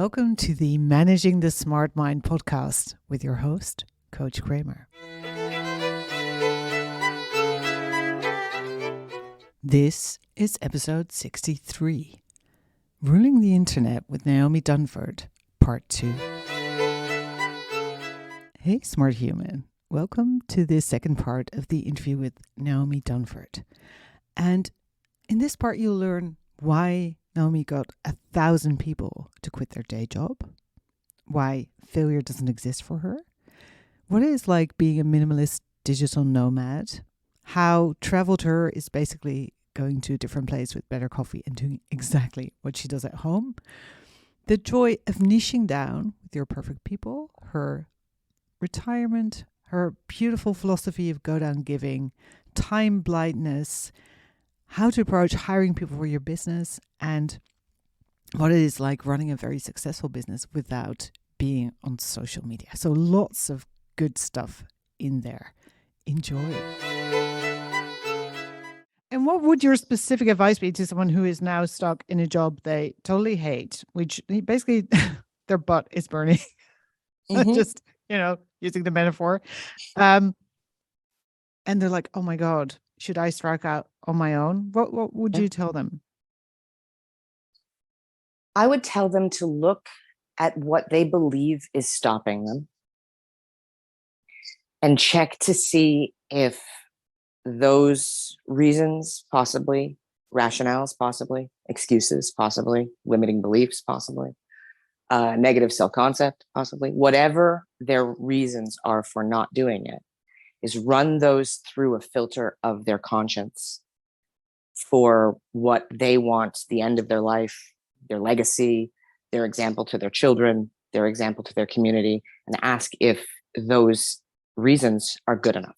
Welcome to the Managing the Smart Mind podcast with your host, Coach Kramer. This is episode 63, Ruling the Internet with Naomi Dunford, part 2. Hey, smart human. Welcome to the second part of the interview with Naomi Dunford. And in this part, you'll learn why Naomi got 1,000 people to quit their day job, why failure doesn't exist for her, what it is like being a minimalist digital nomad, how travel to her is basically going to a different place with better coffee and doing exactly what she does at home, the joy of niching down with your perfect people, her retirement, her beautiful philosophy of go down giving, time blindness, how to approach hiring people for your business, and what it is like running a very successful business without being on social media. So lots of good stuff in there. Enjoy. And what would your specific advice be to someone who is now stuck in a job they totally hate, which basically their butt is burning? Just, using the metaphor. And they're like, oh my God, should I strike out on my own? What would you tell them? I would tell them to look at what they believe is stopping them and check to see if those reasons, possibly, rationales, possibly, excuses, possibly, limiting beliefs, possibly, negative self-concept, possibly, whatever their reasons are for not doing it, is run those through a filter of their conscience for what they want the end of their life, their legacy, their example to their children, their example to their community, and ask if those reasons are good enough.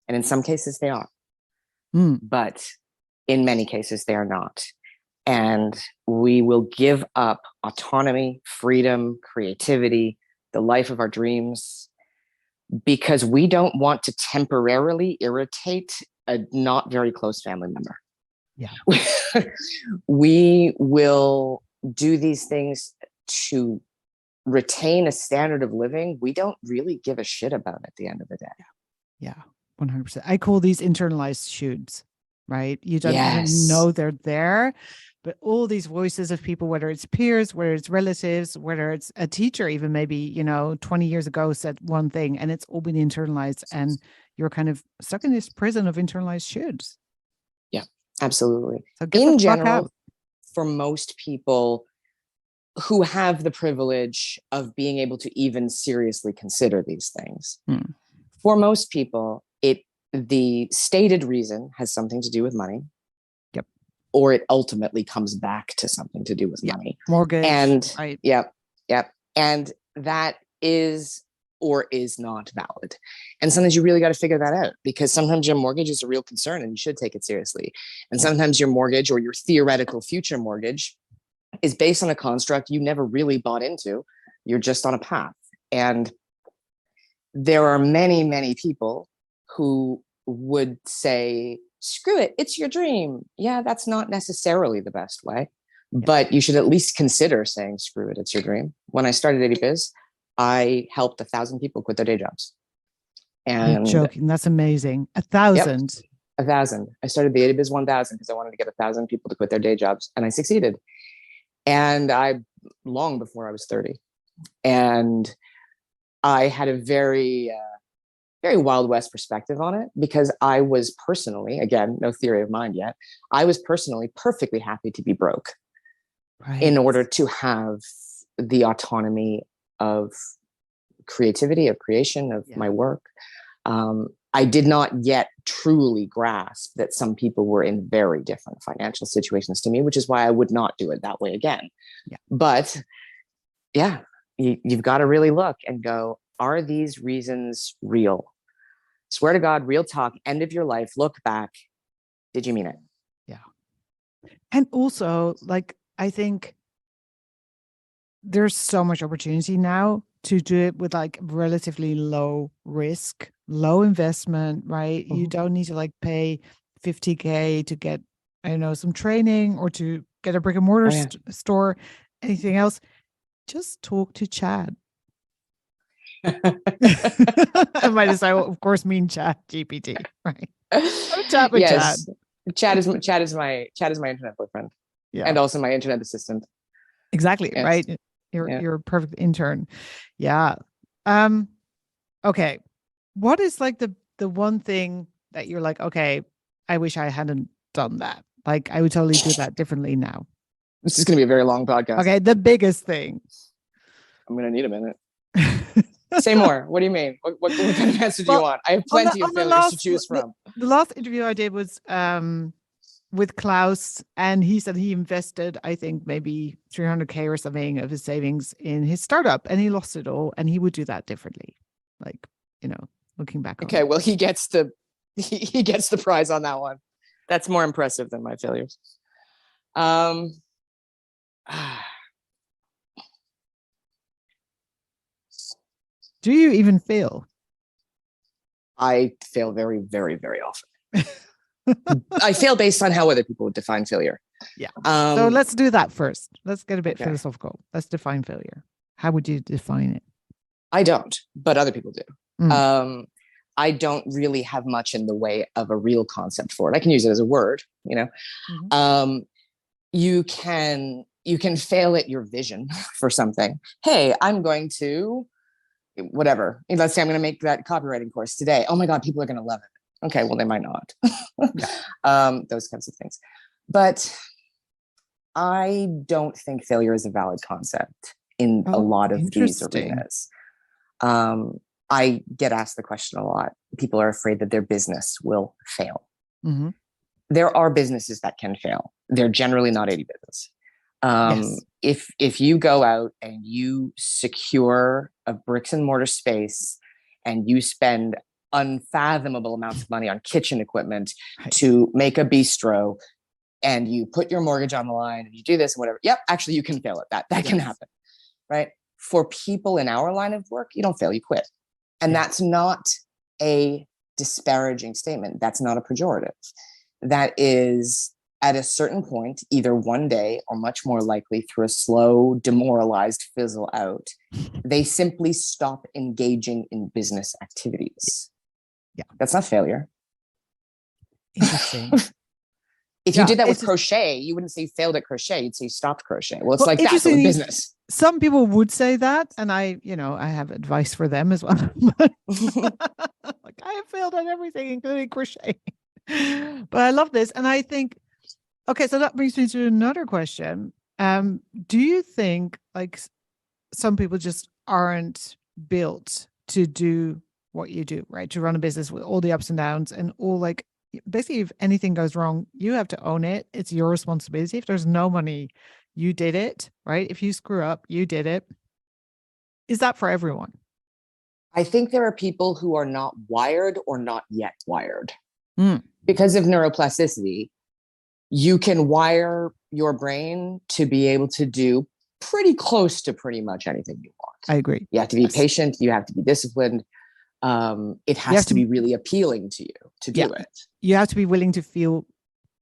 And in some cases they are, but in many cases they are not. And we will give up autonomy, freedom, creativity, the life of our dreams, because we don't want to temporarily irritate a not very close family member. Yeah. We will do these things to retain a standard of living we don't really give a shit about at the end of the day. Yeah, 100%. I call these internalized shoulds, right? You don't even know they're there, but all these voices of people, whether it's peers, whether it's relatives, whether it's a teacher, even maybe, 20 years ago said one thing and it's all been internalized and you're kind of stuck in this prison of internalized shoulds. Yeah, absolutely. So in general, for most people who have the privilege of being able to even seriously consider these things, for most people, the stated reason has something to do with money. Yep. Or it ultimately comes back to something to do with money. Mortgage. And right. Yep. And that is or is not valid. And sometimes you really got to figure that out, because sometimes your mortgage is a real concern and you should take it seriously. And sometimes your mortgage or your theoretical future mortgage is based on a construct you never really bought into. You're just on a path. And there are many, many people who would say, screw it, it's your dream. Yeah, that's not necessarily the best way, but you should at least consider saying, screw it, it's your dream. When I started Ittybiz, I helped 1,000 people quit their day jobs. And you're joking. That's amazing. 1,000. Yep, 1,000. I started the Ittybiz 1,000 because I wanted to get 1,000 people to quit their day jobs, and I succeeded. And long before I was 30. And I had a very Wild West perspective on it, because I was personally, again, no theory of mind yet, I was personally perfectly happy to be broke in order to have the autonomy of creativity, of creation, of my work. I did not yet truly grasp that some people were in very different financial situations to me, which is why I would not do it that way again. Yeah. But yeah, you've got to really look and go, are these reasons real? Swear to God, real talk, end of your life, look back. Did you mean it? Yeah. And also, I think there's so much opportunity now to do it with relatively low risk, low investment, right? You don't need to pay $50K to get, some training or to get a brick and mortar store, anything else. just talk to Chad. I might as well, of course, mean Chat GPT, right? Chat with Yes. Chad. Chad is my internet boyfriend. Yeah. And also my internet assistant. Exactly. Yes. Right. You're a perfect intern. Yeah. Okay. What is like the one thing that you're like, okay, I wish I hadn't done that. Like I would totally do that differently now. This is going to be a very long podcast. Okay. The biggest thing. I'm going to need a minute. Say more. What do you mean? What kind of answer do you want? I have plenty of failures to choose from. The last interview I did was with Klaus, and he said he invested, I think, maybe 300K or something of his savings in his startup, and he lost it all, and he would do that differently. Like, looking back. Okay, well, he gets the prize on that one. That's more impressive than my failures. Do you even fail? I fail very, very, very often. I fail based on how other people would define failure. Yeah. So let's do that first. Let's get a bit philosophical. Let's define failure. How would you define it? I don't, but other people do. I don't really have much in the way of a real concept for it. I can use it as a word, Mm-hmm. You can fail at your vision for something. Hey, I'm going to whatever. Let's say I'm going to make that copywriting course today. Oh my God, people are going to love it. Okay, well, they might not. Those kinds of things. But I don't think failure is a valid concept in a lot of these arenas. I get asked the question a lot. People are afraid that their business will fail. Mm-hmm. There are businesses that can fail. They're generally not Ittybiz. Yes. If you go out and you secure a bricks and mortar space and you spend unfathomable amounts of money on kitchen equipment to make a bistro, and you put your mortgage on the line and you do this and whatever. Yep, actually you can fail at that. That can happen, right? For people in our line of work, you don't fail, you quit. And that's not a disparaging statement. That's not a pejorative. That is, at a certain point, either one day or much more likely through a slow, demoralized fizzle out, they simply stop engaging in business activities. Yeah. That's not failure. Interesting. If you did that with crochet, you wouldn't say you failed at crochet. You'd say you stopped crochet. Well, it's like that with business. Some people would say that, and I have advice for them as well. Like, I have failed at everything, including crochet. But I love this, and I think, okay, so that brings me to another question. Do you think like some people just aren't built to do what you do, right? To run a business with all the ups and downs and all, like, basically, if anything goes wrong, you have to own it. It's your responsibility. If there's no money, you did it, right? If you screw up, you did it. Is that for everyone? I think there are people who are not wired or not yet wired. Because of neuroplasticity, you can wire your brain to be able to do pretty close to pretty much anything you want. I agree. You have to be patient. You have to be disciplined. It has to be really appealing to you to do it. You have to be willing to feel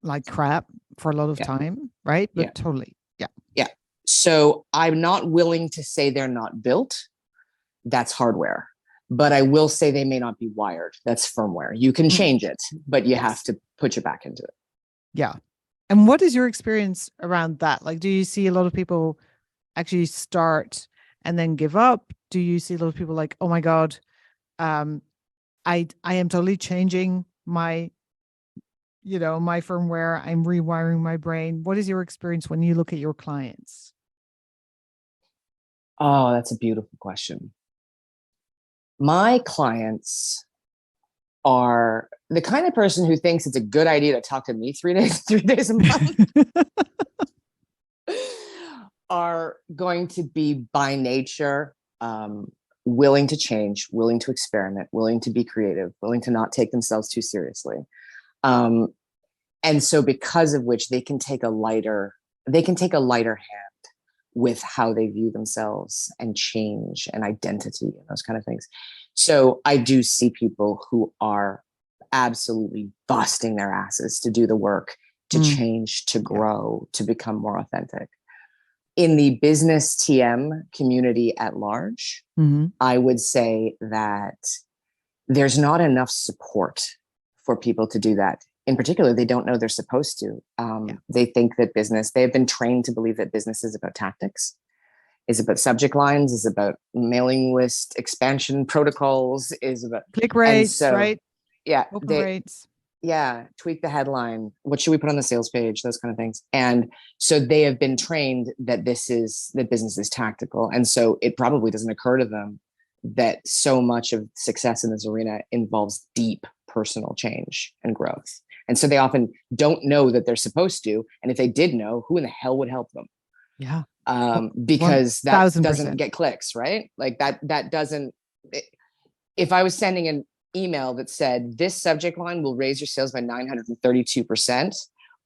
like crap for a lot of time, right? But totally. Yeah. So I'm not willing to say they're not built. That's hardware. But I will say they may not be wired. That's firmware. You can change it, but you have to put your back into it. Yeah. And what is your experience around that? Like, do you see a lot of people actually start and then give up? Do you see a lot of people like, oh my God, I am totally changing my firmware. I'm rewiring my brain. What is your experience when you look at your clients? Oh, that's a beautiful question. My clients are the kind of person who thinks it's a good idea to talk to me 3 days a month. Are going to be by nature willing to change, willing to experiment, willing to be creative, willing to not take themselves too seriously. And so because of which they can take a lighter hand with how they view themselves and change and identity and those kind of things. So I do see people who are absolutely busting their asses to do the work, to change, to grow, to become more authentic. in the business TM community at large, Mm-hmm. I would say that there's not enough support for people to do that. In particular, they don't know they're supposed to. They think that they've been trained to believe that business is about tactics, is about subject lines, is about mailing list expansion protocols, is about click rates, right? Yeah, Open rates. Yeah, tweak the headline. What should we put on the sales page? Those kind of things. And so they have been trained that business is tactical. And so it probably doesn't occur to them that so much of success in this arena involves deep personal change and growth. And so they often don't know that they're supposed to. And if they did know, who in the hell would help them? Yeah. Because that 1000%. doesn't get clicks, right? Like that doesn't, if I was sending an email that said this subject line will raise your sales by 932%,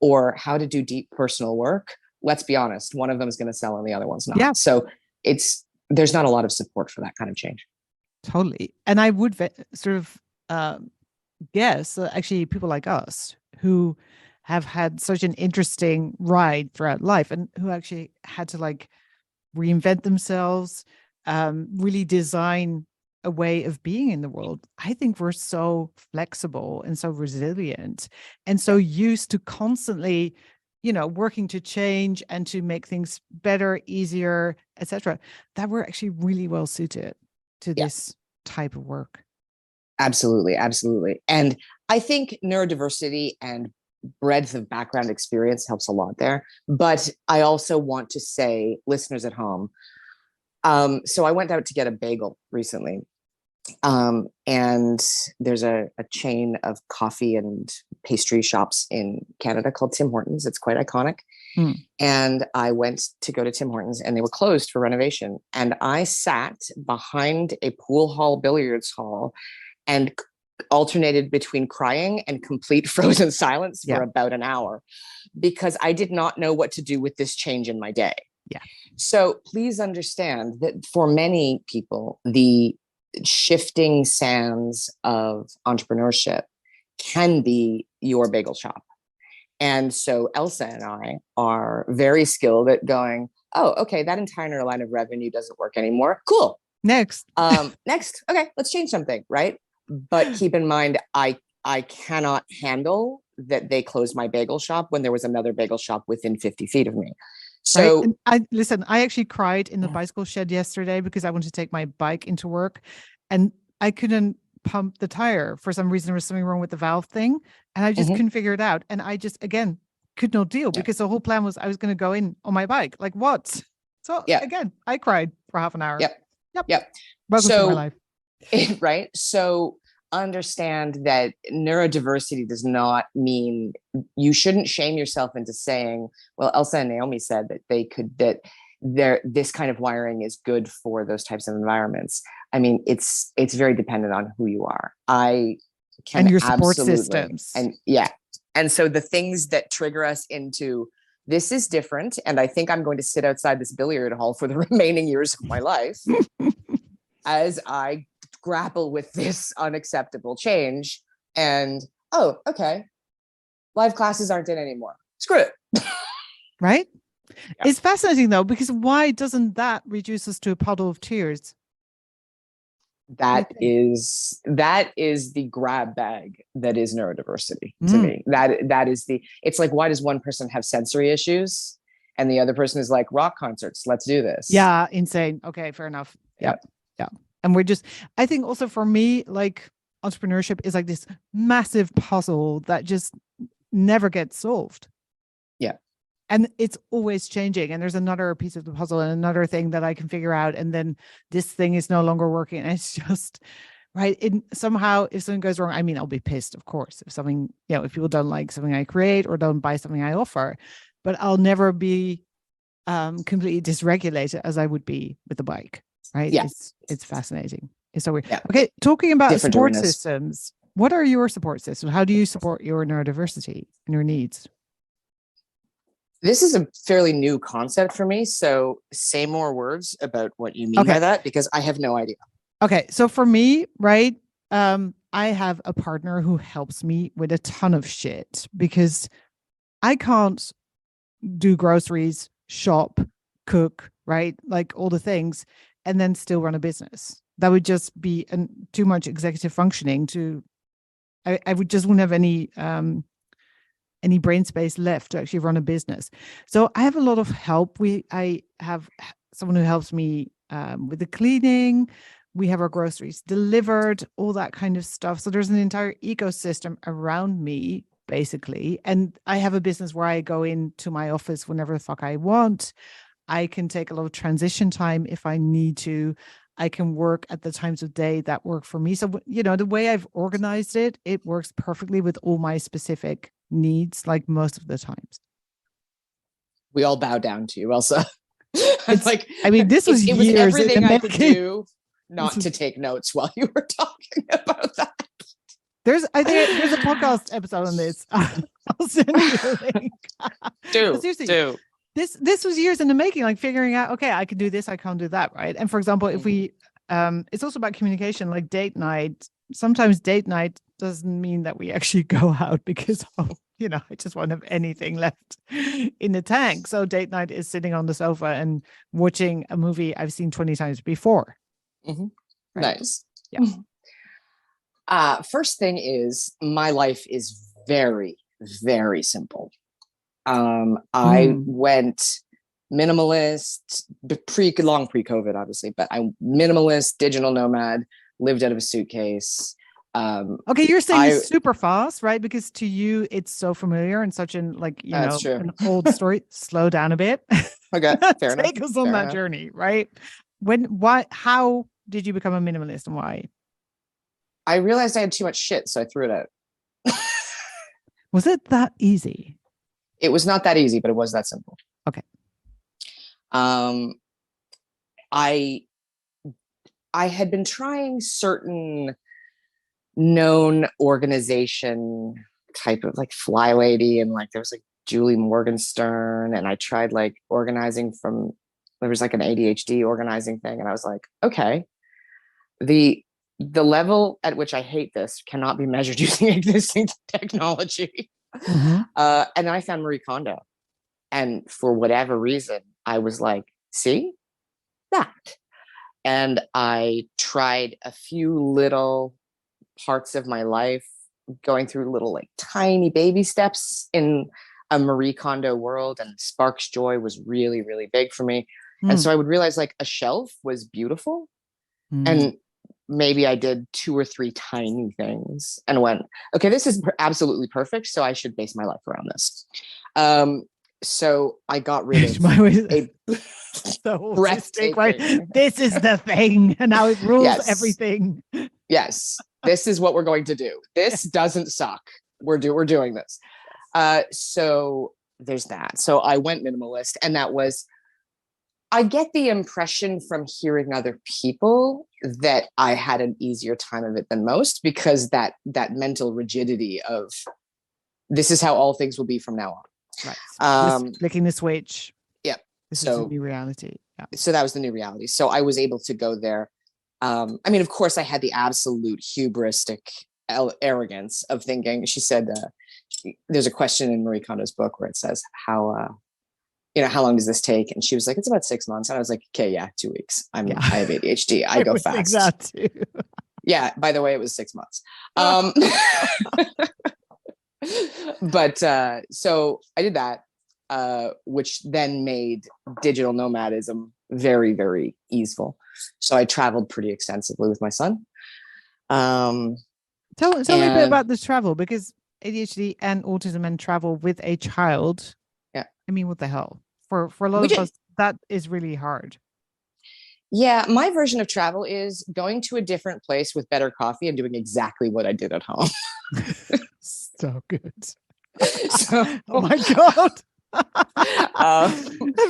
or how to do deep personal work, let's be honest, one of them is going to sell and the other one's not. Yeah. So there's not a lot of support for that kind of change. Totally. And I would sort of guess actually people like us who have had such an interesting ride throughout life and who actually had to like reinvent themselves, really design a way of being in the world. I think we're so flexible and so resilient and so used to constantly, working to change and to make things better, easier, etc., that we're actually really well suited to this type of work. Absolutely. Absolutely. And I think neurodiversity and breadth of background experience helps a lot there. But I also want to say, listeners at home, so I went out to get a bagel recently. And there's a chain of coffee and pastry shops in Canada called Tim Hortons. It's quite iconic. And I went to go to Tim Hortons and they were closed for renovation. And I sat behind a pool hall billiards hall and alternated between crying and complete frozen silence for about an hour because I did not know what to do with this change in my day. Yeah. So please understand that for many people, the shifting sands of entrepreneurship can be your bagel shop. And so Elsa and I are very skilled at going, oh, okay, that entire line of revenue doesn't work anymore. Cool. Next. Next. Okay, let's change something, right? But keep in mind, I cannot handle that they closed my bagel shop when there was another bagel shop within 50 feet of me. So right? I actually cried in the bicycle shed yesterday because I wanted to take my bike into work and I couldn't pump the tire. For some reason, there was something wrong with the valve thing. And I just couldn't figure it out. And I just, again, could not deal because the whole plan was I was going to go in on my bike. Like what? So again, I cried for half an hour. Yep. Welcome to my life. Right. So understand that neurodiversity does not mean you shouldn't shame yourself into saying, well, Elsa and Naomi said that this kind of wiring is good for those types of environments. I mean, it's very dependent on who you are. And your support systems. And so the things that trigger us into this is different. And I think I'm going to sit outside this billiard hall for the remaining years of my life as I grapple with this unacceptable change. And, oh, okay, live classes aren't in anymore. Screw it. Right? Yeah. It's fascinating, though, because why doesn't that reduce us to a puddle of tears? That is the grab bag that is neurodiversity to me. It's like, why does one person have sensory issues and the other person is like, rock concerts, let's do this. Yeah, insane. Okay, fair enough. Yeah. And I think also for me, like entrepreneurship is like this massive puzzle that just never gets solved. Yeah. And it's always changing. And there's another piece of the puzzle and another thing that I can figure out. And then this thing is no longer working. And it's just, right. Somehow, if something goes wrong, I mean, I'll be pissed, of course, if something, if people don't like something I create or don't buy something I offer, but I'll never be completely dysregulated as I would be with the bike. Right. Yeah. It's fascinating. It's so weird. Yeah. Okay. Talking about different support arenas. systems. What are your support systems? How do you support your neurodiversity and your needs? This is a fairly new concept for me. So say more words about what you mean by that, because I have no idea. Okay. So for me, right, I have a partner who helps me with a ton of shit because I can't do groceries, shop, cook, right? Like all the things, and then still run a business. That would just be too much executive functioning to, I would just wouldn't have any brain space left to actually run a business. So I have a lot of help. I have someone who helps me with the cleaning. We have our groceries delivered, all that kind of stuff. So there's an entire ecosystem around me, basically. And I have a business where I go into my office whenever the fuck I want. I can take a lot of transition time if I need to. I can work at the times of day that work for me. So, you know, the way I've organized it, it works perfectly with all my specific needs, like most of the times. We all bow down to you, Elsa. It's like, I mean, this was it was years everything I could making. do not to take notes while you were talking about that. I think there's a podcast episode on this. I'll send you a link. Do. This was years in the making, like figuring out, okay, I can do this, I can't do that, right? And for example, if we, it's also about communication, like date night. Sometimes date night doesn't mean that we actually go out because, you know, I just won't have anything left in the tank. So date night is sitting on the sofa and watching a movie I've seen 20 times before. Mm-hmm. Right? Nice. Yeah. First thing is my life is very, very simple. I went minimalist long pre-COVID, obviously, but I'm minimalist, digital nomad, lived out of a suitcase. Okay, you're saying super fast, right? Because to you, it's so familiar and such an, like, you know, an old story. Slow down a bit. Okay, fair enough. Take us on that journey, right? How did you become a minimalist and why? I realized I had too much shit, so I threw it out. Was it that easy? It was not that easy, but it was that simple. Okay. I had been trying certain known organization type of like Fly Lady, and like there was like Julie Morgenstern, and I tried like organizing from, there was like an ADHD organizing thing, and I was like, okay, the level at which I hate this cannot be measured using existing technology. Mm-hmm. And then I found Marie Kondo, and for whatever reason, I was like, see that. And I tried a few little parts of my life, going through little like tiny baby steps in a Marie Kondo world, and Sparks Joy was really, really big for me. And so I would realize like a shelf was beautiful. And maybe I did 2 or 3 tiny things and went, okay, this is absolutely perfect. So I should base my life around this. So I got rid of so breathtaking, right? This is the thing, and now it rules everything. Yes, this is what we're going to do. This doesn't suck. We're doing this. So there's that. So I went minimalist, and that was, I get the impression from hearing other people that I had an easier time of it than most, because that mental rigidity of this is how all things will be from now on. Right. Flicking the switch. Yeah. This is the new reality. Yeah. So that was the new reality. So I was able to go there. I mean, of course, I had the absolute hubristic arrogance of thinking, she said, there's a question in Marie Kondo's book where it says, how long does this take? And she was like, it's about 6 months. And I was like, okay, yeah, 2 weeks. I have ADHD. I go fast. Exactly. Yeah. By the way, it was 6 months. But so I did that, which then made digital nomadism very, very easeful. So I traveled pretty extensively with my son. Tell me a bit about this travel, because ADHD and autism and travel with a child. Yeah. I mean, what the hell? For a lot of us, that is really hard. Yeah. My version of travel is going to a different place with better coffee and doing exactly what I did at home. So good. Oh my God.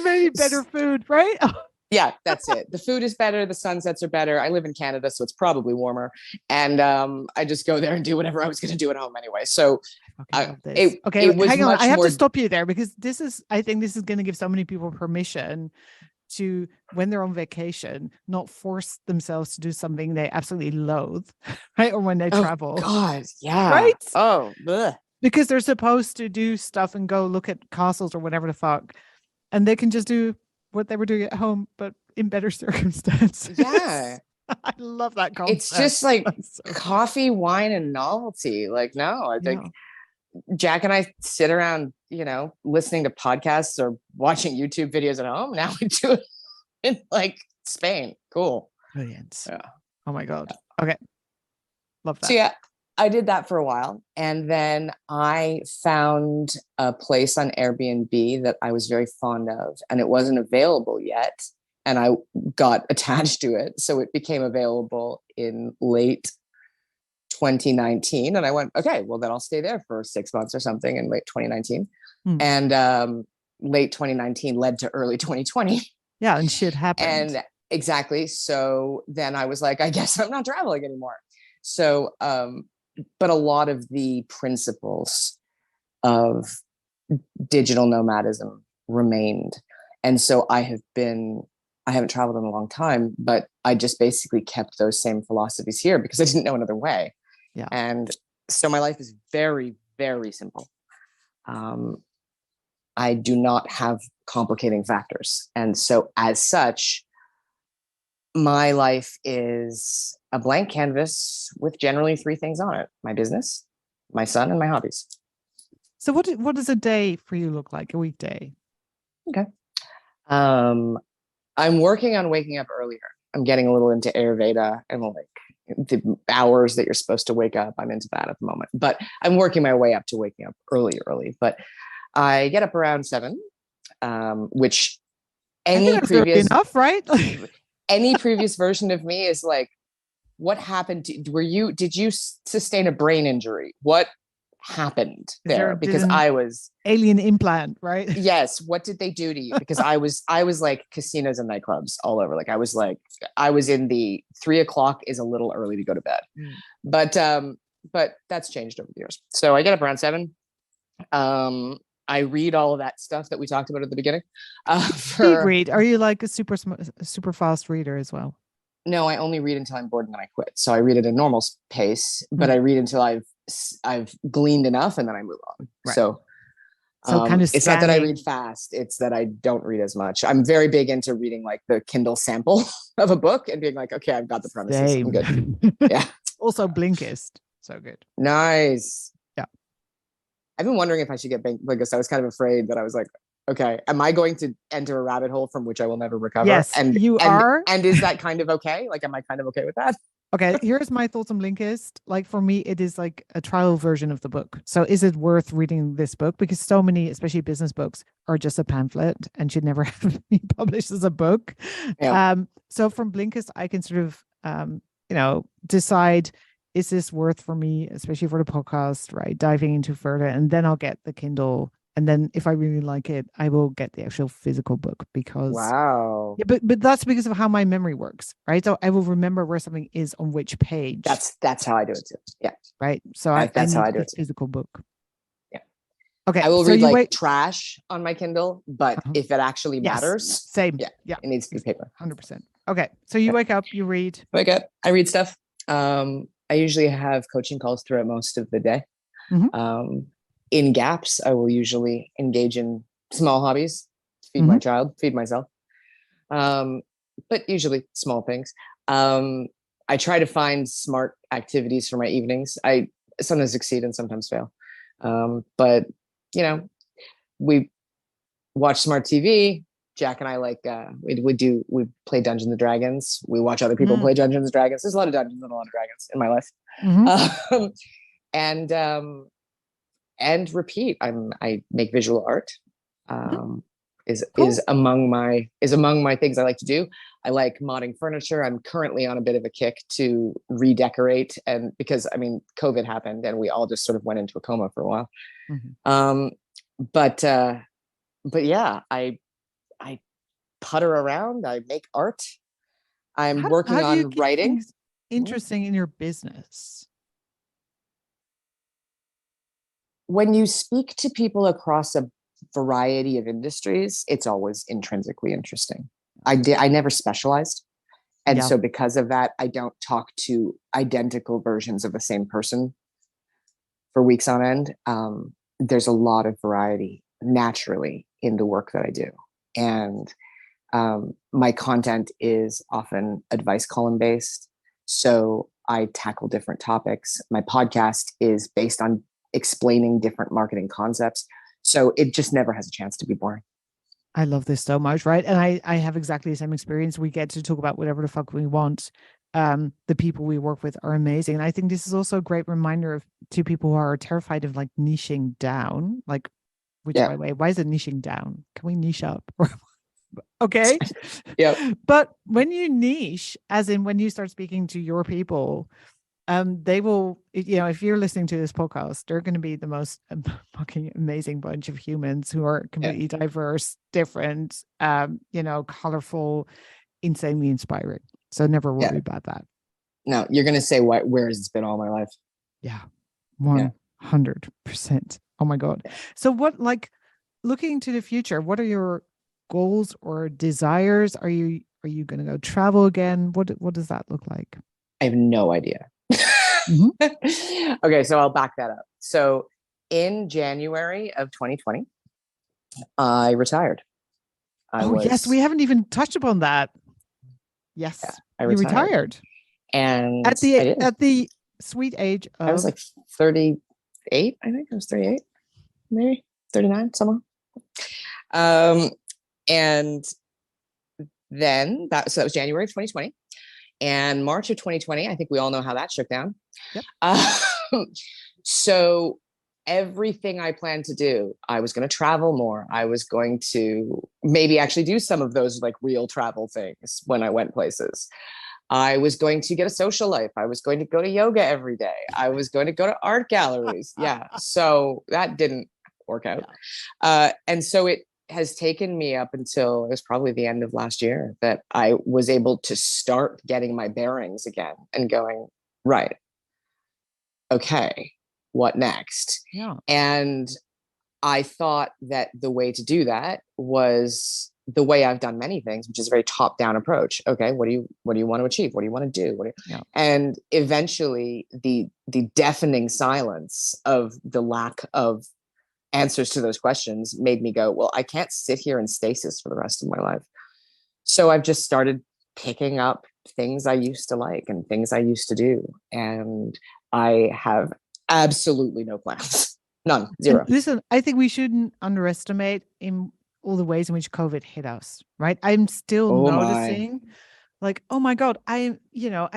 Maybe better food, right? Yeah, that's it. The food is better. The sunsets are better. I live in Canada, so it's probably warmer. And I just go there and do whatever I was going to do at home anyway. So hang on. I have to stop you there, because I think this is going to give so many people permission to, when they're on vacation, not force themselves to do something they absolutely loathe, right? Or when they travel. God, yeah. Right? Oh, bleh. Because they're supposed to do stuff and go look at castles or whatever the fuck. And they can just do what they were doing at home, but in better circumstances. Yeah. I love that concept. It's just like So coffee, wine, and novelty. Like, no, I think Jack and I sit around, listening to podcasts or watching YouTube videos at home. Now we do it in like Spain. Cool. Brilliant. Yeah. Oh my God. Okay. Love that. So yeah, I did that for a while. And then I found a place on Airbnb that I was very fond of, and it wasn't available yet. And I got attached to it. So it became available in late 2019. And I went, okay, well, then I'll stay there for 6 months or something in late 2019. And late 2019 led to early 2020. Yeah, and shit happened. And exactly. So then I was like, I guess I'm not traveling anymore. So, but a lot of the principles of digital nomadism remained. And so I haven't traveled in a long time, but I just basically kept those same philosophies here because I didn't know another way. Yeah. And so my life is very, very simple. I do not have complicating factors. And so as such, my life is a blank canvas with generally 3 things on it: my business, my son, and my hobbies. So what does a day for you look like, a weekday? Okay. I'm working on waking up earlier. I'm getting a little into Ayurveda and like the hours that you're supposed to wake up. I'm into that at the moment, but I'm working my way up to waking up early. But I get up around 7, which any previous enough, right? any previous version of me is like, what happened? Did you sustain a brain injury? What happened there? Because I was alien implant, right? Yes. What did they do to you? Because I was like casinos and nightclubs all over. Like I was in the 3 o'clock is a little early to go to bed, but that's changed over the years. So I get up around 7. I read all of that stuff that we talked about at the beginning. Speed read. Are you like a super fast reader as well? No, I only read until I'm bored and then I quit. So I read at a normal pace, but I read until I've gleaned enough and then I move on. Right. So kind of it's not that I read fast, it's that I don't read as much. I'm very big into reading like the Kindle sample of a book and being like, okay, I've got the premises. I'm good. Yeah. Also Blinkist. So good. Nice. Yeah. I've been wondering if I should get Blinkist. I was kind of afraid that I was like, okay, am I going to enter a rabbit hole from which I will never recover? Yes, you are. And is that kind of okay? Like, am I kind of okay with that? Okay, here's my thoughts on Blinkist. Like for me, it is like a trial version of the book. So is it worth reading this book? Because so many, especially business books, are just a pamphlet and should never have been published as a book. Yeah. So from Blinkist, I can sort of, decide, is this worth for me, especially for the podcast, right? Diving into further, and then I'll get the Kindle. And then if I really like it, I will get the actual physical book because wow. Yeah, but that's because of how my memory works, right? So I will remember where something is on which page. That's how I do it too. Yeah. Right. So that's how I do it. Physical book. Yeah. Okay. I will read like trash on my Kindle, but if it actually matters, same. Yeah. It needs to be paper. 100%. Okay. So you wake up, you read. Wake up, I read stuff. I usually have coaching calls throughout most of the day. In gaps, I will usually engage in small hobbies, feed my child, feed myself. But usually small things. I try to find smart activities for my evenings. I sometimes succeed and sometimes fail. But we watch smart TV. Jack and I like, we play Dungeons and Dragons. We watch other people play Dungeons and Dragons. There's a lot of Dungeons and a lot of Dragons in my life. And repeat. I make visual art. Is among my things I like to do. I like modding furniture. I'm currently on a bit of a kick to redecorate, and because COVID happened and we all just sort of went into a coma for a while. But yeah, I putter around. I make art. I'm working on writing. Interesting in your business. When you speak to people across a variety of industries, it's always intrinsically interesting. I never specialized. And so because of that, I don't talk to identical versions of the same person for weeks on end. There's a lot of variety naturally in the work that I do. And My content is often advice column based. So I tackle different topics. My podcast is based on explaining different marketing concepts. So it just never has a chance to be boring. I love this so much, right? And I have exactly the same experience. We get to talk about whatever the fuck we want. The people we work with are amazing. And I think this is also a great reminder to people who are terrified of like niching down, like, which by the way, why is it niching down? Can we niche up? Okay. Yeah. But when you niche, as in when you start speaking to your people, they will, if you're listening to this podcast, they're going to be the most fucking amazing bunch of humans who are completely diverse, different, colorful, insanely inspiring. So never worry about that. No, you're going to say, where has it been all my life? Yeah. 100%. Oh my God. So what, like, looking to the future, what are your goals or desires? Are you going to go travel again? What does that look like? I have no idea. Okay, so I'll back that up. So in January of 2020, I retired. Yes, we haven't even touched upon that. Yes, I retired. And at the sweet age of, I was like 38. I think I was 38, maybe 39, somewhere. And then that was January of 2020. And March of 2020, I think we all know how that shook down. Yep. So everything I planned to do, I was going to travel more. I was going to maybe actually do some of those like real travel things when I went places. I was going to get a social life. I was going to go to yoga every day. I was going to go to art galleries. So that didn't work out. And so it has taken me up until it was probably the end of last year that I was able to start getting my bearings again and going, right, okay, what next? And I thought that the way to do that was the way I've done many things, which is a very top-down approach. Okay, what do you want to achieve? What do you want to do? And eventually the deafening silence of the lack of answers to those questions made me go, well, I can't sit here in stasis for the rest of my life. So I've just started picking up things I used to like and things I used to do. And I have absolutely no plans. None. Zero. And listen, I think we shouldn't underestimate in all the ways in which COVID hit us, right? I'm still noticing like, oh my God, I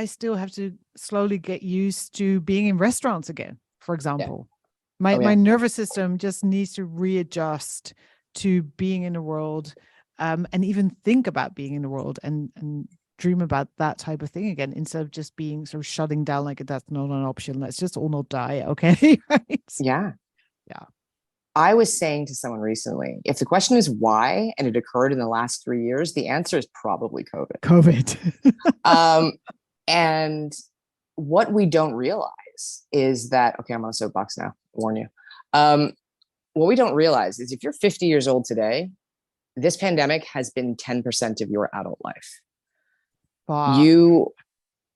still have to slowly get used to being in restaurants again, for example. My nervous system just needs to readjust to being in the world, and even think about being in the world and dream about that type of thing again, instead of just being sort of shutting down like that's not an option. Let's just all not die. Okay. Right? Yeah. I was saying to someone recently, if the question is why, and it occurred in the last 3 years, the answer is probably COVID. And what we don't realize is that, okay, I'm on a soapbox now, warn you. What we don't realize is if you're 50 years old today, this pandemic has been 10% of your adult life. You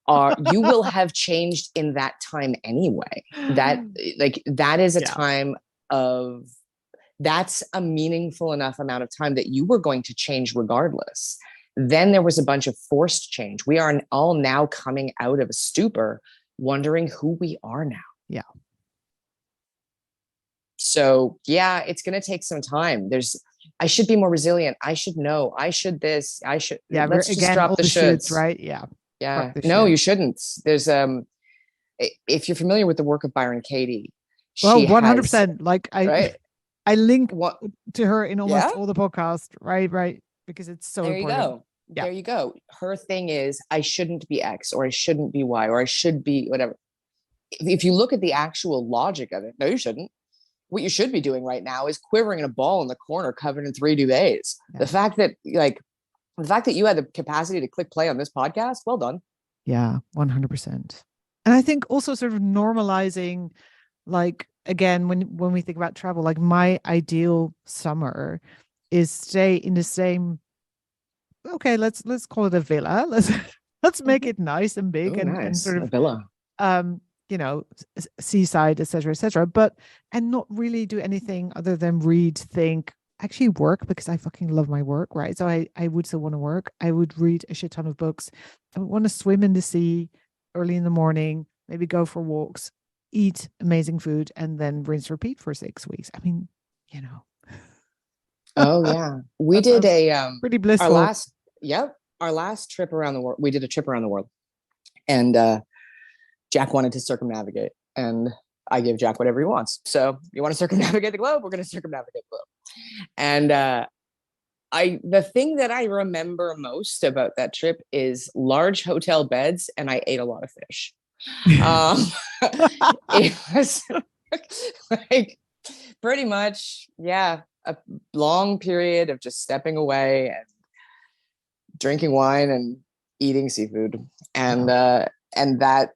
will have changed in that time anyway. That is a time of, that's a meaningful enough amount of time that you were going to change regardless. Then there was a bunch of forced change. We are all now coming out of a stupor, wondering who we are now. Yeah. So it's going to take some time. I should be more resilient. I should know. I should this. I should. Yeah. Let's just drop the shoulds, right? Yeah. Yeah. No, you shouldn't. There's if you're familiar with the work of Byron Katie. Well, 100%. Like I link to her in almost all the podcasts. Right. Because it's so important. There you go. Yeah. There you go. Her thing is, I shouldn't be X, or I shouldn't be Y, or I should be whatever. If you look at the actual logic of it, no, you shouldn't. What you should be doing right now is quivering in a ball in the corner covered in 3 duvets. Yeah. The fact that you had the capacity to click play on this podcast, well done. Yeah, 100%. And I think also sort of normalizing, like, again, when we think about travel, like my ideal summer is stay in the same, okay, let's call it a villa. Let's make it nice and big. And sort of a villa. Seaside, etc., but and not really do anything other than read, think, actually work because I fucking love my work, right? So I would still want to work. I would read a shit ton of books. I would want to swim in the sea early in the morning, maybe go for walks, eat amazing food, and then rinse repeat for 6 weeks. I mean, you know, Oh yeah. We that did sounds a pretty our blissful. last yep, our last trip around the world. We did a trip around the world. And Jack wanted to circumnavigate, and I gave Jack whatever he wants. So, you want to circumnavigate the globe? We're going to circumnavigate the globe. And the thing that I remember most about that trip is large hotel beds, and I ate a lot of fish. Um, it was like pretty much, yeah, a long period of just stepping away and drinking wine and eating seafood, and that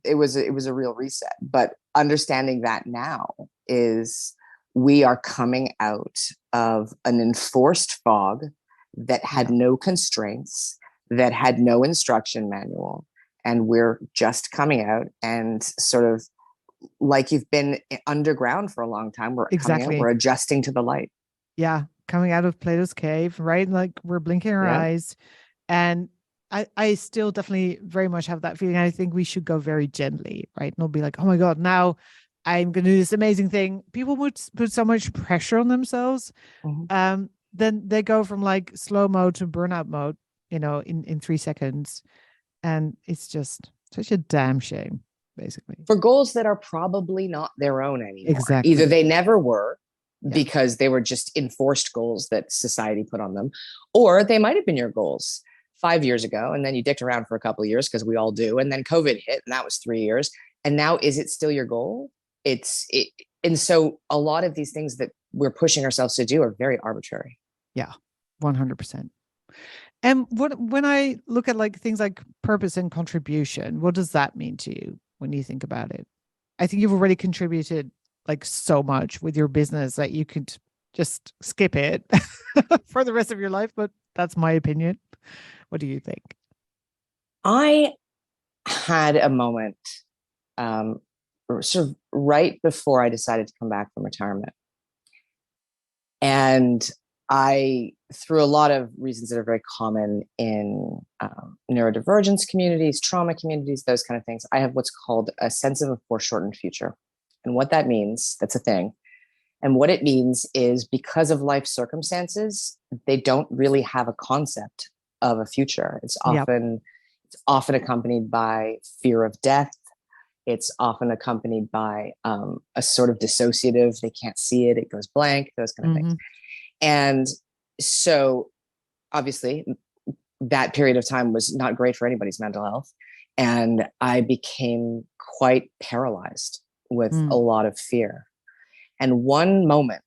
it was a real reset. But understanding that now is we are coming out of an enforced fog that had Yeah, no constraints, that had no instruction manual, and we're just coming out and sort of like you've been underground for a long time. We're coming out, we're exactly. adjusting to the light. Yeah, coming out of Plato's cave, right? Like we're blinking our Yeah. eyes. And I still definitely very much have that feeling. I think we should go very gently, right? Not be like, oh my God, now I'm going to do this amazing thing. People would put so much pressure on themselves. Mhm. Then they go from like slow mode to burnout mode, in 3 seconds. And it's just such a damn shame, basically. For goals that are probably not their own anymore. Either Exactly. they never were Yeah. because they were just enforced goals that society put on them, or they might have been your goals 5 years ago, and then you dicked around for a couple of years because we all do, and then COVID hit, and that was 3 years, and now is it still your goal? And so a lot of these things that we're pushing ourselves to do are very arbitrary. Yeah. 100%. And when I look at like things like purpose and contribution, what does that mean to you when you think about it? I think you've already contributed like so much with your business that you could just skip it for the rest of your life, but that's my opinion. What do you think? I had a moment, um, sort of right before I decided to come back from retirement. And I, through a lot of reasons that are very common in neurodivergence communities, trauma communities, those kind of things, I have what's called a sense of a foreshortened future. And what that means, that's a thing. And what it means is because of life circumstances, they don't really have a concept of a future. Yeah. It's often accompanied by fear of death. It's often accompanied by a sort of dissociative, they can't see it, it goes blank, those kind of things. Mm-hmm. And so obviously that period of time was not great for anybody's mental health. And I became quite paralyzed with a Mm. lot of fear. And one moment,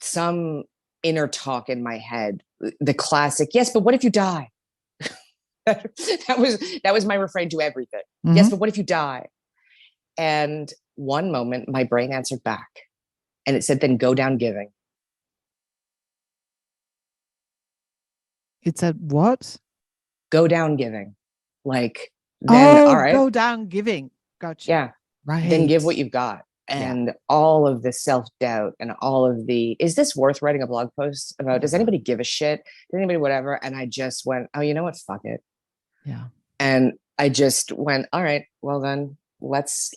some inner talk in my head, the classic, yes, but what if you die? that was my refrain to everything. Yes, Mm-hmm. but what if you die? And one moment, my brain answered back, and it said, "Then go down giving." It said what? Go down giving. Like, then, all Oh, right, go down giving. Gotcha. yeah, then give what Right. you've got. Yeah. And all of the self doubt and all of the, is this worth writing a blog post about? Does Yeah. anybody give a shit? Does anybody, whatever? And I just went, oh, you know what? Fuck it. Yeah. And I just went, all right, well then let's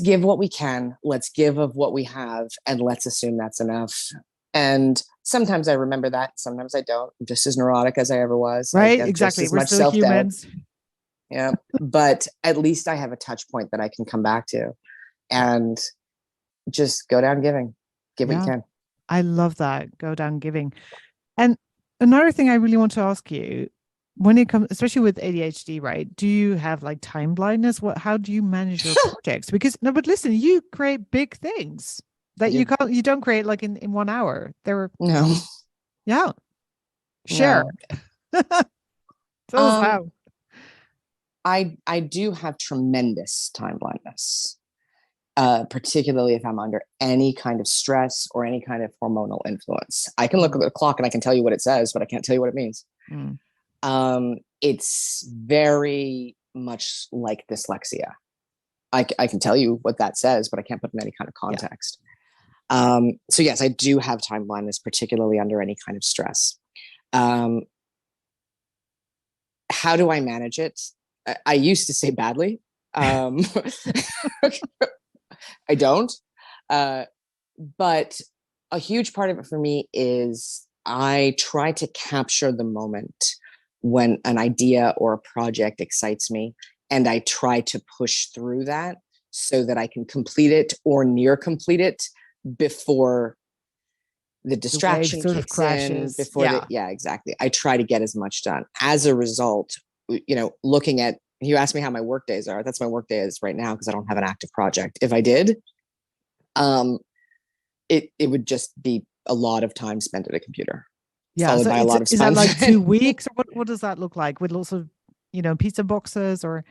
give what we can. Let's give of what we have, and let's assume that's enough. And sometimes I remember that. Sometimes I don't. I'm just as neurotic as I ever was. I Right. have just Exactly. as We're much still self doubt. humans. Yeah. But at least I have a touch point that I can come back to Yeah. and just go down giving. Give what you Yeah. can. I love that. Go down giving. And another thing I really want to ask you, when it comes, especially with ADHD, right? Do you have like time blindness? How do you manage your projects? Because no, but listen, you create big things I that do. you don't create like in 1 hour. There were, No. yeah, share. No. Tell us Um, how. I do have tremendous time blindness, particularly if I'm under any kind of stress or any kind of hormonal influence. I can look at the clock and I can tell you what it says, but I can't tell you what it means. Mm. It's very much like dyslexia. I can tell you what that says, but I can't put in any kind of Yeah. context. So yes, I do have time blindness, particularly under any kind of stress. Um, how do I manage it? I used to say badly. I don't. Uh, but a huge part of it for me is I try to capture the moment when an idea or a project excites me, and I try to push through that so that I can complete it or near complete it before the The wave distraction sort of kicks in, crashes. before yeah, exactly. I try to get as much done. As a result, looking at, you asked me how my work days are. That's my work day is right now because I don't have an active project. If I did, it would just be a lot of time spent at a computer, Yeah. followed So by a lot of is that time like spent. 2 weeks, or what does that look like with lots of, pizza boxes or?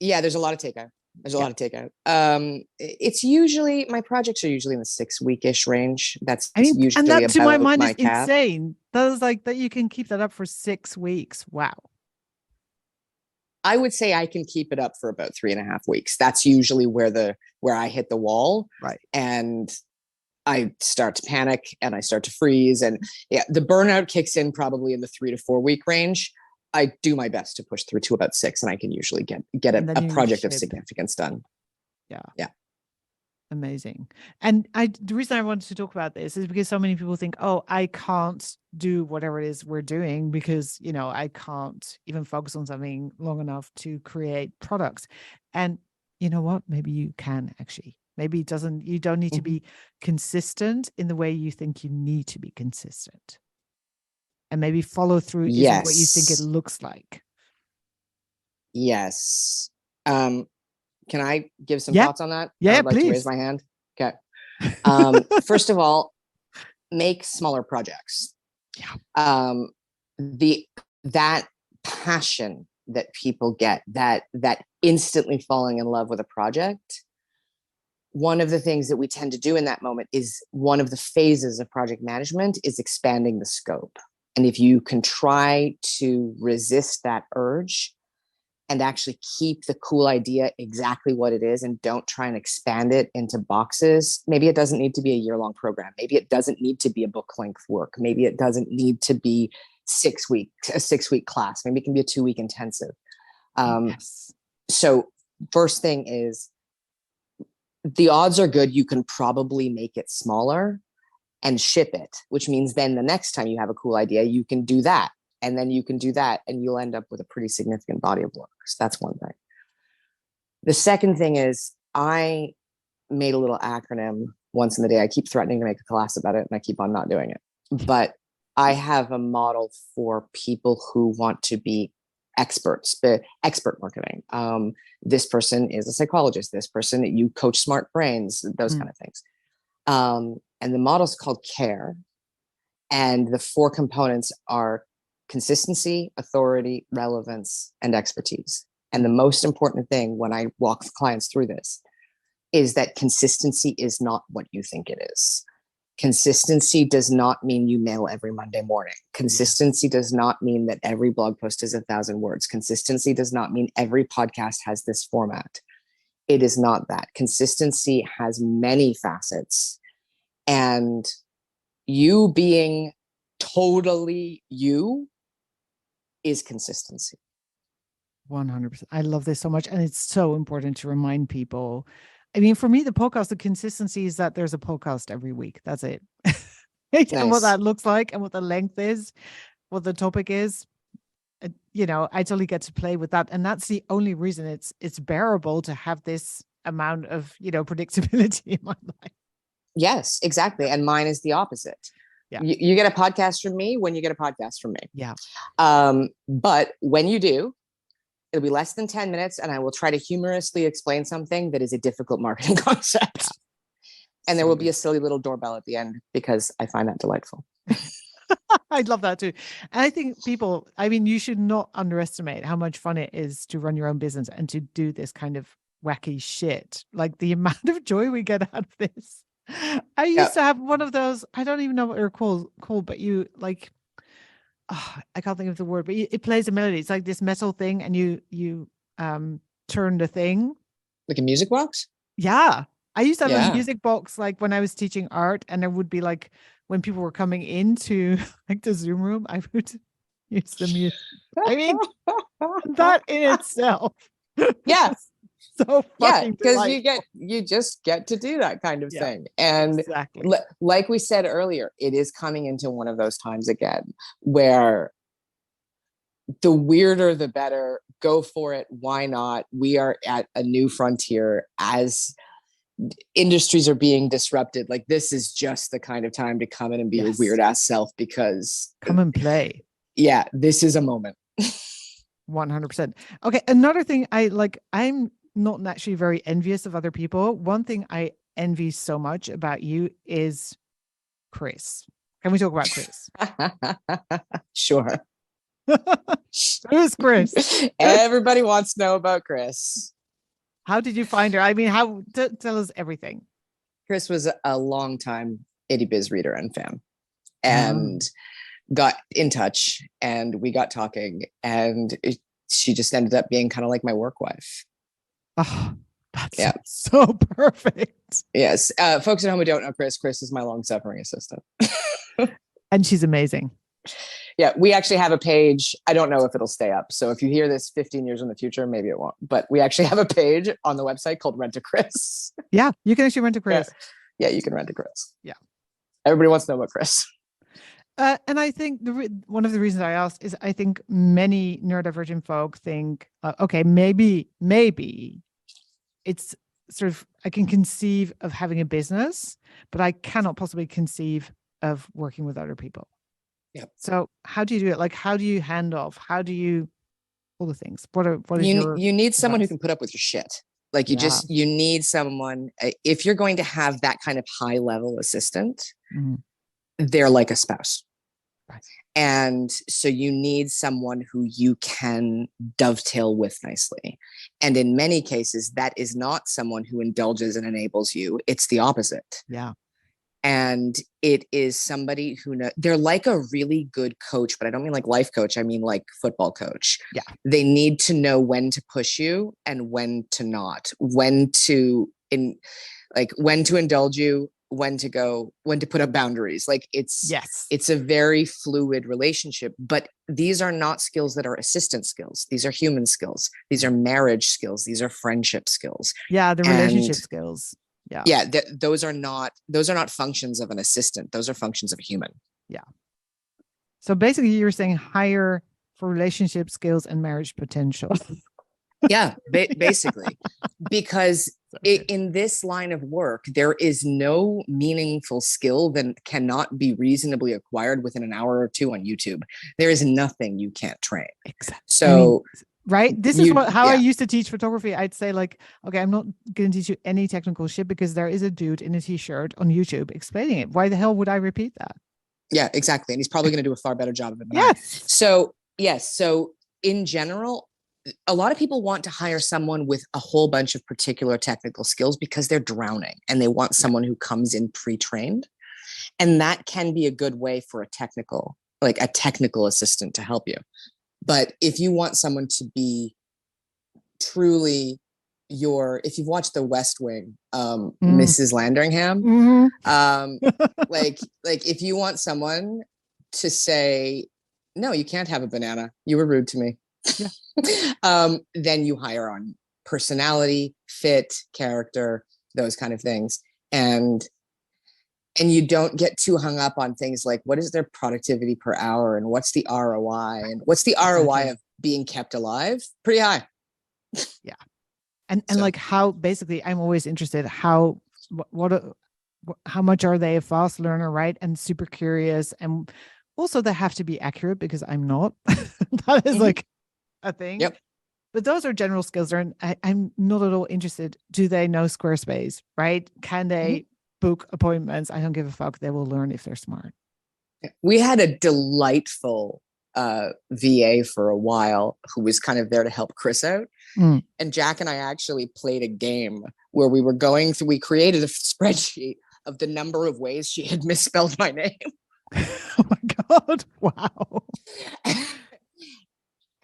Yeah, there's a lot of takeout. There's a Yeah. lot of takeout. It's usually, my projects are usually in the 6 weekish range. That's I mean, and usually that to my about mind is my cap. insane. That is like that you can keep that up for 6 weeks. Wow. I would say I can keep it up for about 3.5 weeks. That's usually where I hit the wall. Right. And I start to panic and I start to freeze. And yeah, the burnout kicks in probably in the 3 to 4 week range. I do my best to push through to about 6, and I can usually get And then a you project of ship. significance done. Yeah. Yeah. Amazing. And the reason I wanted to talk about this is because so many people think, oh, I can't do whatever it is we're doing because, I can't even focus on something long enough to create products. And you know what? Maybe you can actually. Maybe you don't need to Mm-hmm. be consistent in the way you think you need to be consistent. And maybe follow through isn't what you think it Yes. looks like. Yes. Um, can I give some Yeah. thoughts on that? I Yeah, would like to raise please. my hand. Okay. First of all, make smaller projects. Yeah. The that passion that people get, that instantly falling in love with a project. One of the things that we tend to do in that moment is, one of the phases of project management is expanding the scope. And if you can try to resist that urge and actually keep the cool idea exactly what it is, and don't try and expand it into boxes. Maybe it doesn't need to be a year-long program. Maybe it doesn't need to be a book length work. Maybe it doesn't need to be a 6 week class. Maybe it can be a 2 week intensive. Yes. So first thing is, the odds are good you can probably make it smaller and ship it, which means then the next time you have a cool idea, you can do that. And then you can do that, and you'll end up with a pretty significant body of work. So that's one thing. The second thing is, I made a little acronym once in the day. I keep threatening to make a class about it, and I keep on not doing it. But I have a model for people who want to be experts, expert marketing. This person is a psychologist. This person, you coach smart brains, those kind of things. And the model is called CARE. And the 4 components are consistency, authority, relevance, and expertise. And the most important thing when I walk clients through this is that consistency is not what you think it is. Consistency does not mean you mail every Monday morning. Consistency does not mean that every blog post is 1,000 words. Consistency does not mean every podcast has this format. It is not that. Consistency has many facets. And you being totally you is consistency. 100%. I love this so much. And it's so important to remind people. I mean, for me, the podcast, the consistency is that there's a podcast every week. That's it. Nice. And what that looks like and what the length is, what the topic is. I totally get to play with that. And that's the only reason it's bearable to have this amount of, predictability in my life. Yes, exactly. And mine is the opposite. Yeah. You get a podcast from me when you get a podcast from me. Yeah. But when you do, it'll be less than 10 minutes, and I will try to humorously explain something that is a difficult marketing concept. Yeah. And there will be a silly little doorbell at the end, because I find that delightful. I love that too. And I think you should not underestimate how much fun it is to run your own business and to do this kind of wacky shit. Like the amount of joy we get out of this. I used to have one of those, I don't even know what they're called, but you like, I can't think of the word, but it plays a melody. It's like this metal thing, and you turn the thing. Like a music box? Yeah. I used to have a Yeah. music box like when I was teaching art, and there would be like when people were coming into like the Zoom room, I would use the music. I mean, that in itself Yeah. was so Yeah, fucking because delightful. you just get to do that kind of Yeah, thing. And exactly. like we said earlier, it is coming into one of those times again where the weirder the better. Go for it. Why not? We are at a new frontier as industries are being disrupted. Like, this is just the kind of time to come in and be your Yes. weird ass self, because Come and play. yeah, this is a moment. 100%. Okay, another thing I like, I'm not naturally very envious of other people. One thing I envy so much about you is Chris. Can we talk about Chris? Sure. Who's Chris? Everybody wants to know about Chris. How did you find her? I mean, tell us everything. Chris was a longtime Ittybiz reader and fan, and got in touch, and we got talking, and she just ended up being kind of like my work wife. Oh, that's so perfect. Yes. Folks at home who don't know Chris is my long-suffering assistant. And she's amazing. Yeah, we actually have a page. I don't know if it'll stay up. So if you hear this 15 years in the future, maybe it won't. But we actually have a page on the website called Rent a Chris. Yeah, you can actually rent a Chris. Yeah, you can rent a Chris. Yeah. Everybody Everybody wants to know about Chris. And I think one of the reasons I asked is I think many neurodivergent folk think, okay, maybe it's sort of, I can conceive of having a business, but I cannot possibly conceive of working with other people. Yep. So how do you do it? Like, how do you hand off? How do you, all the things? What is You need someone who advice? can put up with your shit. Like, Yeah. you need someone, if you're going to have that kind of high level assistant, Mhm. they're like a spouse. Right. And so you need someone who you can dovetail with nicely. And in many cases, that is not someone who indulges and enables you. It's the opposite. Yeah. And it is somebody who they're like a really good coach, but I don't mean like life coach. I mean like football coach. Yeah. They need to know when to push you and when to not, when to indulge you, when to put up boundaries. Like, it's a very fluid relationship, but these are not skills that are assistant skills. These are human skills. These are marriage skills. These are friendship skills. Yeah. The relationship skills. Yeah. Yeah. Those are not functions of an assistant. Those are functions of a human. Yeah. So basically you're saying hire for relationship skills and marriage potential. Yeah, basically, because in this line of work, there is no meaningful skill that cannot be reasonably acquired within an hour or two on YouTube. There is nothing you can't train. Exactly. So, right. This is how I used to teach photography. I'd say, like, okay, I'm not going to teach you any technical shit because there is a dude in a t-shirt on YouTube explaining it. Why the hell would I repeat that? Yeah, exactly. And he's probably going to do a far better job of it than I. So, yes. So in general, a lot of people want to hire someone with a whole bunch of particular technical skills because they're drowning and they want someone who comes in pre-trained. And that can be a good way for a technical assistant to help you. But if you want someone to be truly if you've watched The West Wing, Mrs. Landringham, like if you want someone to say, no, you can't have a banana, you were rude to me. Yeah. Then you hire on personality, fit, character, those kind of things. And you don't get too hung up on things like what is their productivity per hour and what's the ROI and what's the ROI of being kept alive? Pretty high. Yeah. And like how basically I'm always interested how much are they a fast learner, right? And super curious. And also they have to be accurate because I'm not. That is like a thing. Yep. But those are general skills. And I'm not at all interested. Do they know Squarespace, right? Can they book appointments? I don't give a fuck. They will learn if they're smart. We had a delightful VA for a while who was kind of there to help Chris out. And Jack and I actually played a game where we created a spreadsheet of the number of ways she had misspelled my name. Oh my God. Wow.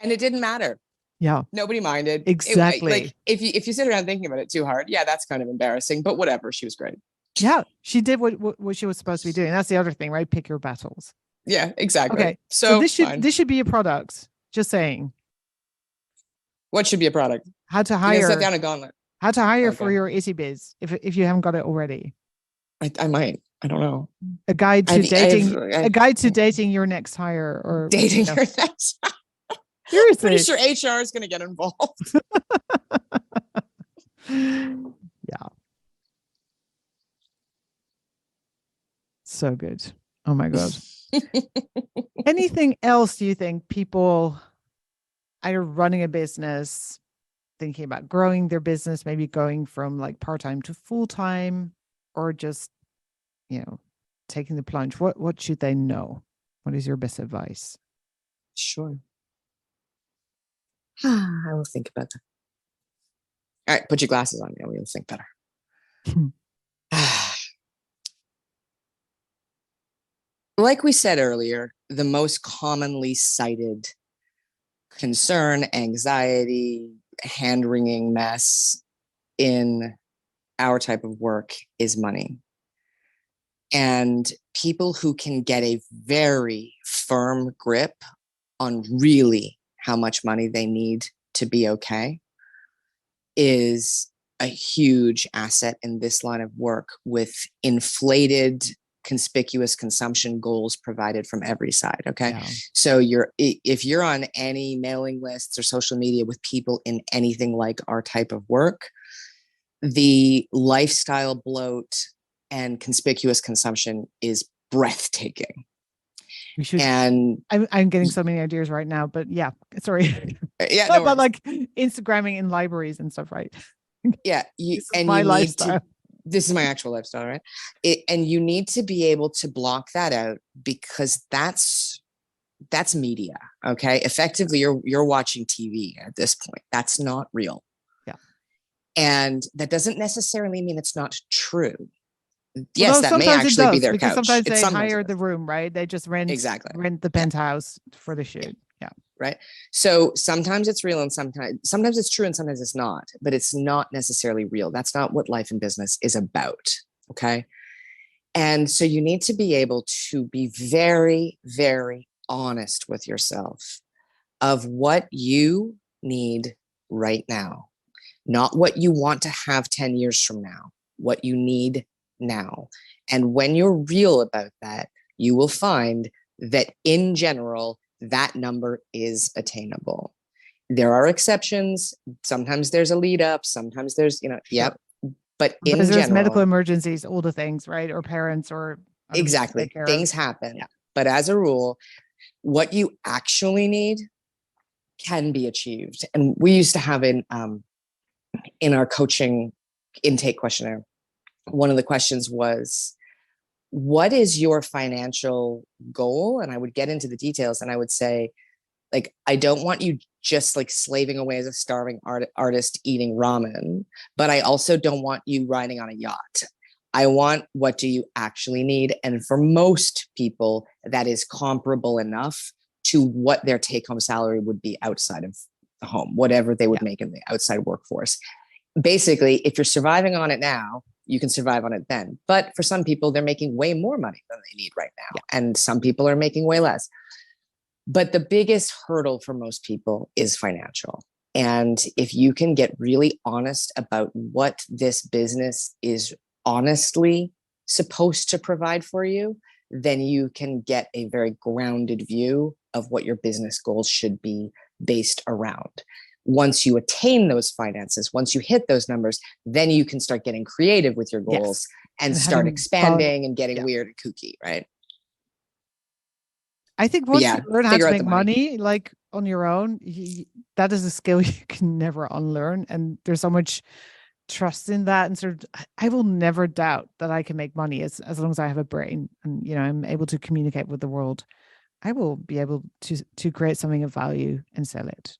And it didn't matter Yeah, Nobody minded. exactly. Like if you sit around thinking about it too hard, yeah, that's kind of embarrassing, but whatever. She was great. Yeah, she did what she was supposed to be doing. That's the other thing, right? Pick your battles. Yeah, exactly. Okay, so So fine. this should be a product. Just saying, What should be a product? how to You're gonna set hire, down a gauntlet. for Okay. your Ittybiz if you haven't got it already. I might. I don't know. A guide to dating, a I've guide to dating your next hire, or dating her next. Pretty seriously. sure HR is going to get involved. Yeah. So good. Oh my God. Anything else do you think people either running a business, thinking about growing their business, maybe going from like part-time to full-time, or just, taking the plunge? What should they know? What is your best advice? Sure. I will think about that. All right, put your glasses on. Yeah, we'll think better. Like we said earlier, the most commonly cited concern, anxiety, hand-wringing mess in our type of work is money. And people who can get a very firm grip on really how much money they need to be okay is a huge asset in this line of work, with inflated conspicuous consumption goals provided from every side. Okay. Yeah. So if you're on any mailing lists or social media with people in anything like our type of work, the lifestyle bloat and conspicuous consumption is breathtaking. We should, and I'm getting so many ideas right now, but yeah, sorry. Yeah, no but like Instagramming in libraries and stuff, right? Yeah, this is my actual lifestyle, right? And you need to be able to block that out, because that's media. Okay, effectively, you're watching TV at this point. That's not real. Yeah, and that doesn't necessarily mean it's not true. Yes, that may actually be their couch. Sometimes they hire the room, right? They just rent the penthouse for the shoot. Yeah. Right. So sometimes it's real and sometimes it's true and sometimes it's not, but it's not necessarily real. That's not what life and business is about. Okay. And so you need to be able to be very, very honest with yourself of what you need right now, not what you want to have 10 years from now, what you need now. And when you're real about that, you will find that in general, that number is attainable. There are exceptions. Sometimes there's a lead up. Sometimes there's, yep. But in there's general, medical emergencies, all the things, right? Or parents, or exactly, things happen. Yeah. But as a rule, what you actually need can be achieved. And we used to have in our coaching intake questionnaire, one of the questions was, what is your financial goal? And I would get into the details and I would say, like, I don't want you just like slaving away as a starving artist eating ramen, but I also don't want you riding on a yacht. I want, what do you actually need? And for most people, that is comparable enough to what their take-home salary would be outside of the home, whatever they would make in the outside workforce. Basically, if you're surviving on it now, you can survive on it then. But for some people, they're making way more money than they need right now. Yeah. And some people are making way less. But the biggest hurdle for most people is financial. And if you can get really honest about what this business is honestly supposed to provide for you, then you can get a very grounded view of what your business goals should be based around. Once you attain those finances, once you hit those numbers, then you can start getting creative with your goals and start expanding and getting weird and kooky, right? I think once you learn how to make money, like on your own, that is a skill you can never unlearn. And there's so much trust in that. And sort of, I will never doubt that I can make money as long as I have a brain and, I'm able to communicate with the world. I will be able to create something of value and sell it.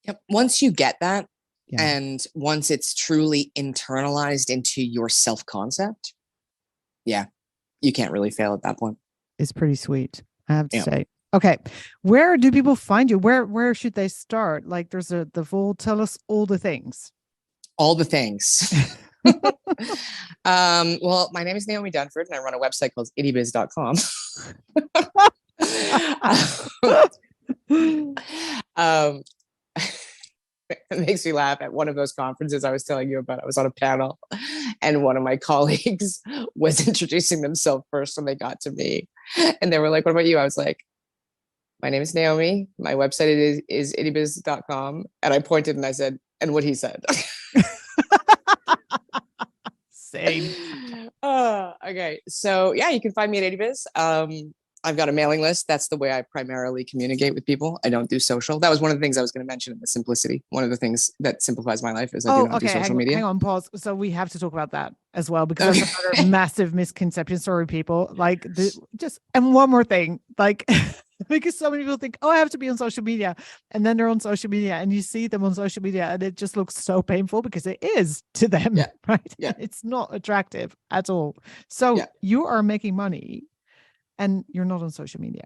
Yep. Once you get that, and once it's truly internalized into your self-concept, you can't really fail at that point. It's pretty sweet, I have to say. Okay. Where do people find you? Where should they start? Like there's the full, tell us all the things. All the things. Well, my name is Naomi Dunford and I run a website called Ittybiz.com. um, it makes me laugh. At one of those conferences I was telling you about, I was on a panel and one of my colleagues was introducing themselves first when they got to me. And they were like, what about you? I was like, my name is Naomi. My website is ittybiz.com. And I pointed and I said, and what he said. Same. Okay. So yeah, you can find me at Ittybiz. I've got a mailing list. That's the way I primarily communicate with people. I don't do social. That was one of the things I was going to mention in the simplicity. One of the things that simplifies my life is I do not do social media. Hang on, pause. So we have to talk about that as well, because that's another massive misconception. Sorry, people. Like and one more thing, like because so many people think, oh, I have to be on social media, and then they're on social media, and you see them on social media, and it just looks so painful because it is to them, right? Yeah. It's not attractive at all. So you are making money, and you're not on social media.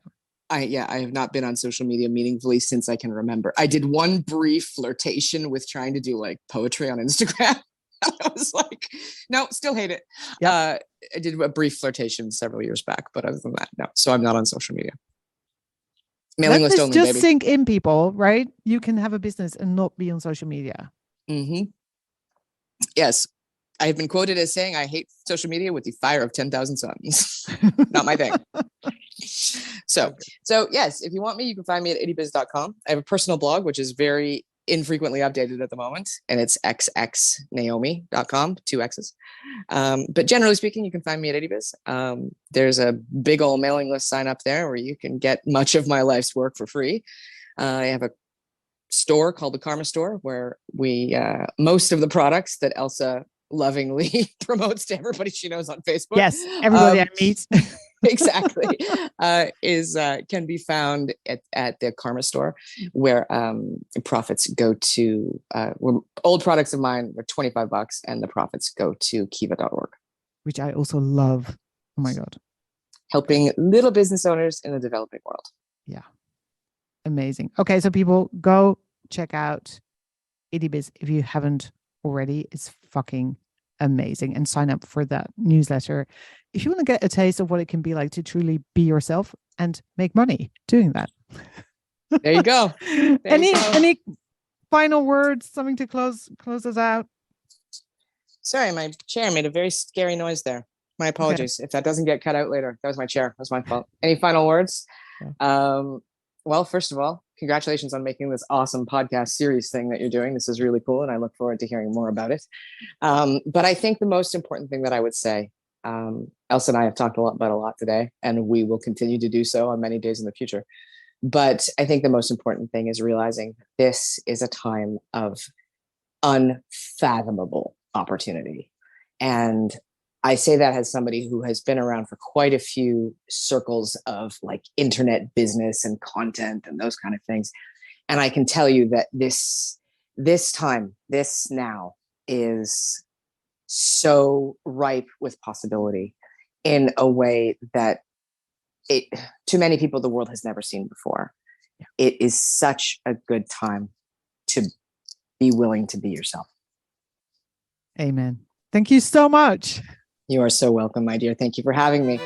I have not been on social media meaningfully since I can remember. I did one brief flirtation with trying to do like poetry on Instagram. I was like, no, still hate it. I did a brief flirtation several years back, but other than that, no. So I'm not on social media. Mailing list only, just baby. Sink in, people, right? You can have a business and not be on social media. Mm-hmm. Yes. I have been quoted as saying, I hate social media with the fire of 10,000 suns. Not my thing. So yes, if you want me, you can find me at ittybiz.com. I have a personal blog, which is very infrequently updated at the moment, and it's xxnaomi.com, 2 X's. But generally speaking, you can find me at Ittybiz. There's a big old mailing list sign up there where you can get much of my life's work for free. I have a store called the Karma Store where we most of the products that Elsa lovingly promotes to everybody she knows on Facebook. Yes, everybody I meet. Exactly. Can be found at the Karma Store, where profits go to old products of mine were $25 and the profits go to kiva.org, which I also love. Oh my God. Helping little business owners in the developing world. Yeah. Amazing. Okay, so people, go check out Ittybiz if you haven't already. It's fucking amazing, and sign up for that newsletter if you want to get a taste of what it can be like to truly be yourself and make money doing that. There you go. Any final words, something to close us out? Sorry, my chair made a very scary noise there. My apologies if that doesn't get cut out later. That was my chair. That was my fault. Any final words? Well, first of all, congratulations on making this awesome podcast series thing that you're doing. This is really cool, and I look forward to hearing more about it. But I think the most important thing that I would say, Elsa and I have talked about a lot today, and we will continue to do so on many days in the future. But I think the most important thing is realizing this is a time of unfathomable opportunity. And I say that as somebody who has been around for quite a few circles of like internet business and content and those kind of things. And I can tell you that this time, this now is so ripe with possibility in a way that to many people, the world has never seen before. It is such a good time to be willing to be yourself. Amen. Thank you so much. You are so welcome, my dear. Thank you for having me.